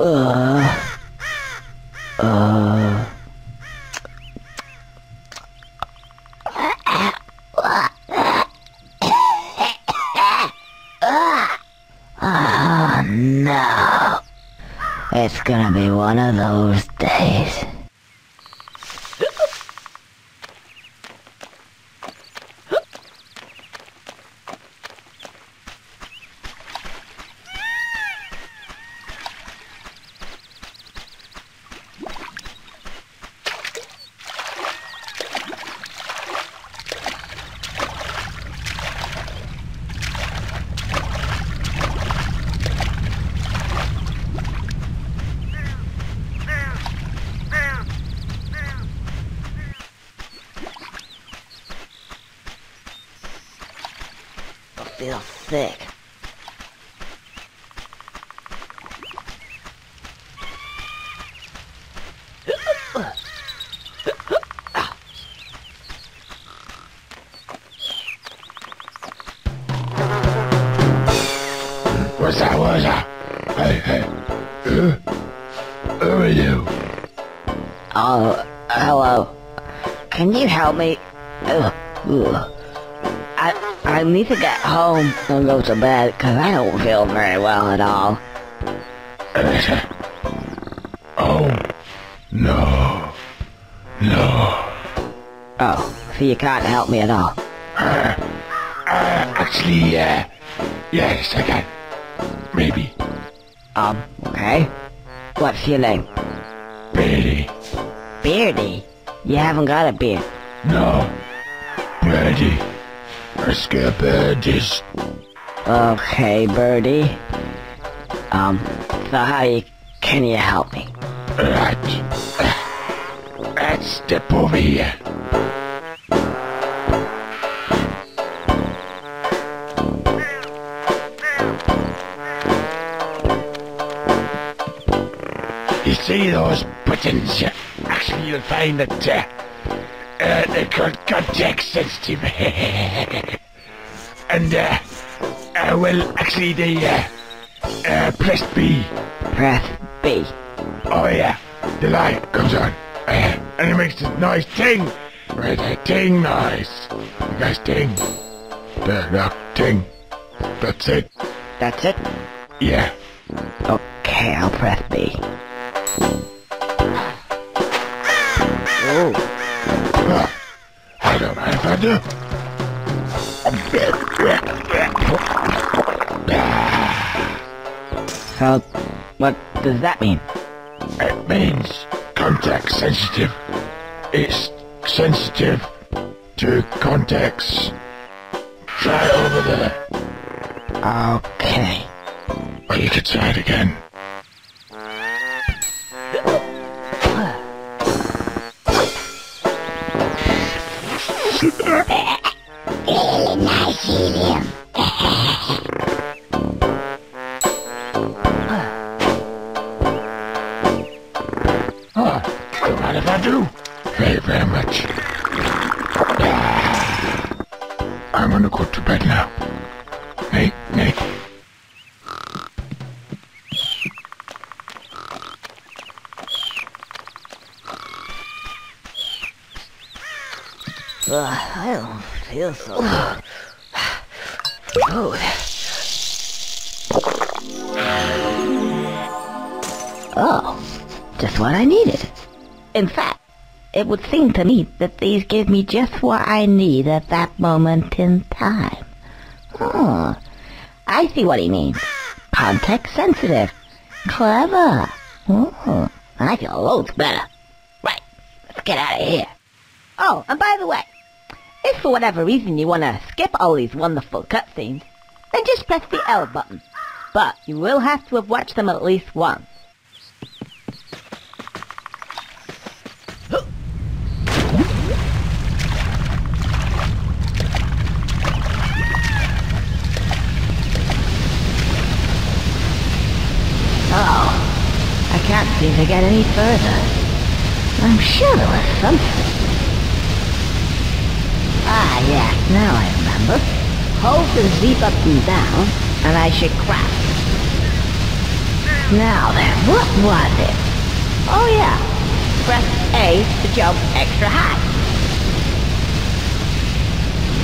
Oh no. It's gonna be one of those days. I feel sick. What's that? Hey. Who are you? Oh, hello. Can you help me? I need to get home and go to bed because I don't feel very well at all. Oh, no. Oh, so you can't help me at all? Actually, yes, I can. Maybe. Okay. What's your name? Beardy. Beardy? You haven't got a beard. No. Birdie. I scare birdies. Okay, Birdie. So can you help me? Right. Let's step over here. You see those buttons? Actually, you'll find that they're called context sensitive. And, well, actually, they, press B. Press B. Oh, yeah. The light comes on. And it makes this nice ting. Right, a ting noise. You guys ting. The ting. That's it. That's it? Yeah. Okay, I'll press B. Oh. I don't mind if I do. So, what does that mean? It means context sensitive. It's sensitive to context. Try over there. Okay. Or you could try it again. Really nice helium. Don't mind if I do. Very much. I'm gonna go to bed now. Night. I don't feel so good. Oh, just what I needed. In fact, it would seem to me that these give me just what I need at that moment in time. Oh, I see what he means. Context sensitive. Clever. Oh, I feel loads better. Right, let's get out of here. Oh, and by the way, if for whatever reason you want to skip all these wonderful cutscenes, then just press the L button. But you will have to have watched them at least once. Oh, I can't seem to get any further. I'm sure there was something. Ah, yes, now I remember. Hold the Z button down, and I should crash. Now then, what was it? Oh yeah, press A to jump extra high.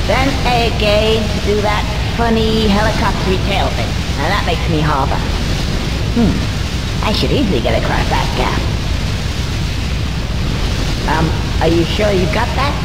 Then A again to do that funny helicopter tail thing. Now that makes me hover. I should easily get across that gap. Are you sure you got that?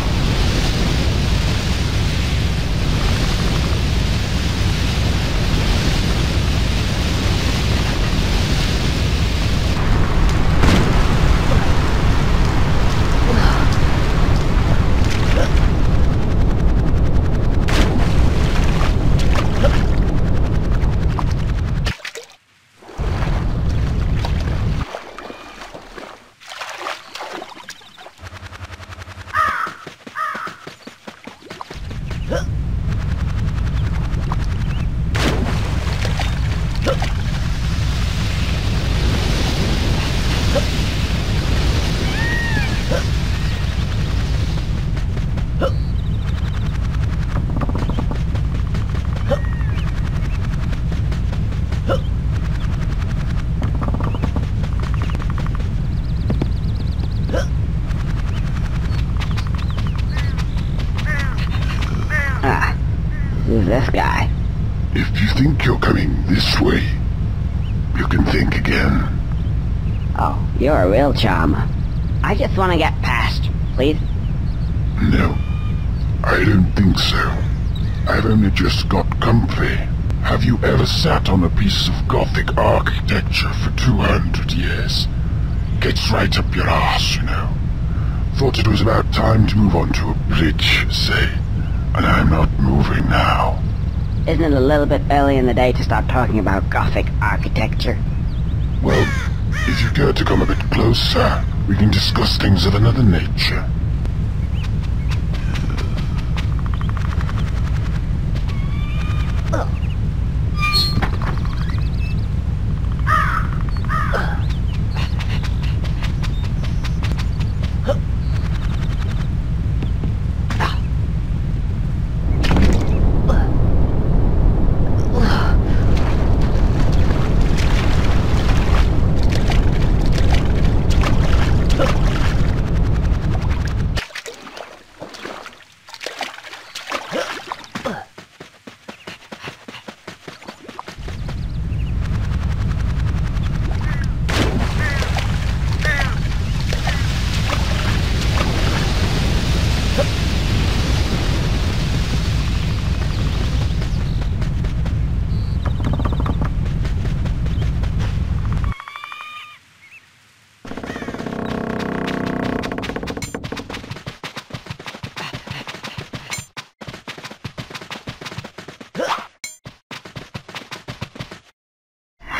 Who's this guy? If you think you're coming this way, you can think again. Oh, you're a real charmer. I just want to get past, please. No, I don't think so. I've only just got comfy. Have you ever sat on a piece of Gothic architecture for 200 years? Gets right up your arse, you know. Thought it was about time to move on to a bridge, say. And I'm not moving now. Isn't it a little bit early in the day to start talking about Gothic architecture? Well, if you care to come a bit closer, we can discuss things of another nature.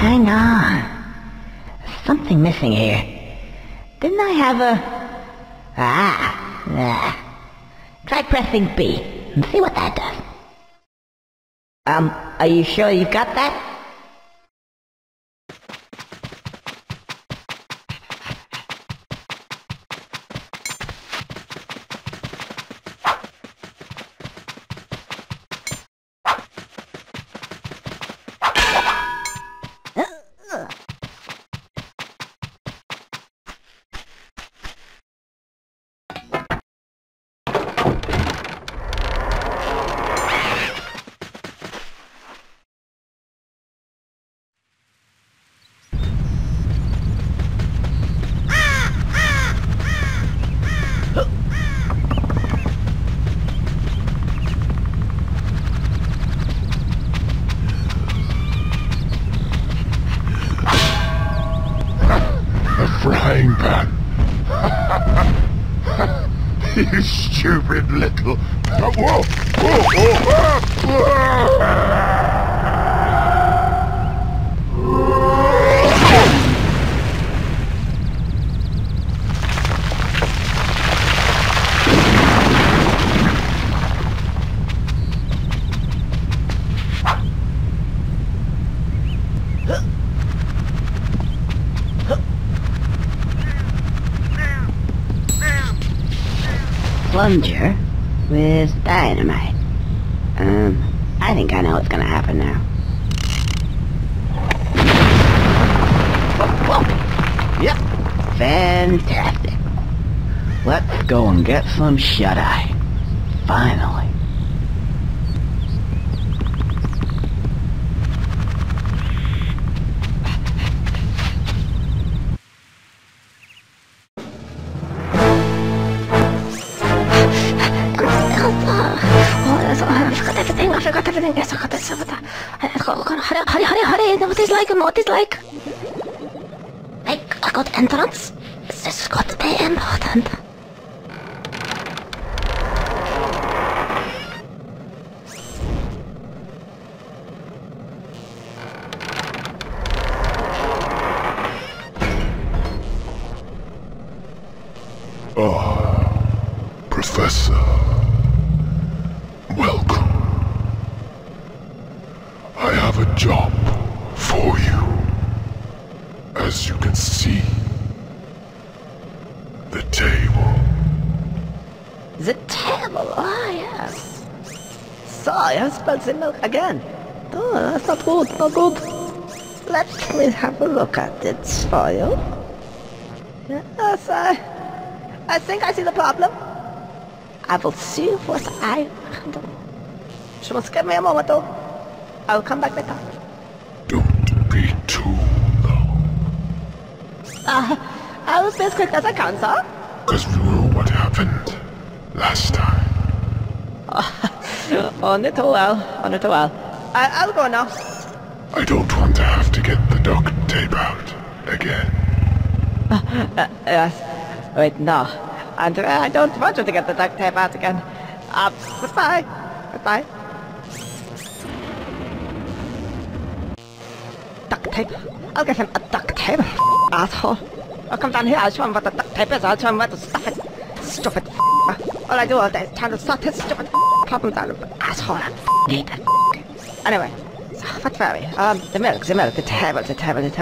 Hang on. There's something missing here. Didn't I have a... Try pressing B and see what that does. Are you sure you've got that? Frying pan. You stupid little... Whoa! Plunger with dynamite. I think I know what's gonna happen now. Fantastic. Let's go and get some shut-eye. Finally. I forgot everything. Yes, I got this. Hurry. What is like? I got entrance. This has got to be important. Professor. Welcome. I have a job for you. As you can see, the table. The table, yes. So, I spilled the milk again. Oh, that's not good. Let me have a look at it for you. Yes, I think I see the problem. I will see what I can do. Just give me a moment though. I'll come back later. Don't be too long. I'll be as quick as I can, sir. Because we know what happened last time. Only too well. I'll go now. I don't want to have to get the duct tape out again. Yes. Wait, no. Andrea, I don't want you to get the duct tape out again. Goodbye. Duct tape? I'll give him a duct tape, asshole. I'll come down here, I'll show him what the duct tape is, I'll show him where to stuff it. Stupid all I do all day is trying to sort his stupid problems out of the asshole. I hate that. Anyway, so what were we? The milk, the table.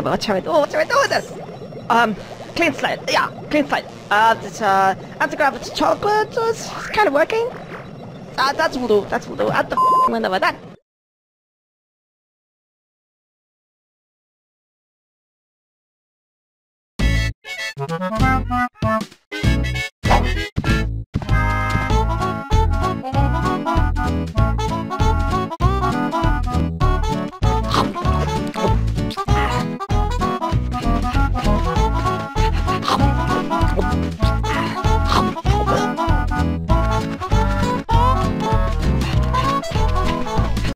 What shall we do with this? Clean slate. Yeah, clean slate. I have to grab the chocolate. It's kind of working. That will do. Out the window with that.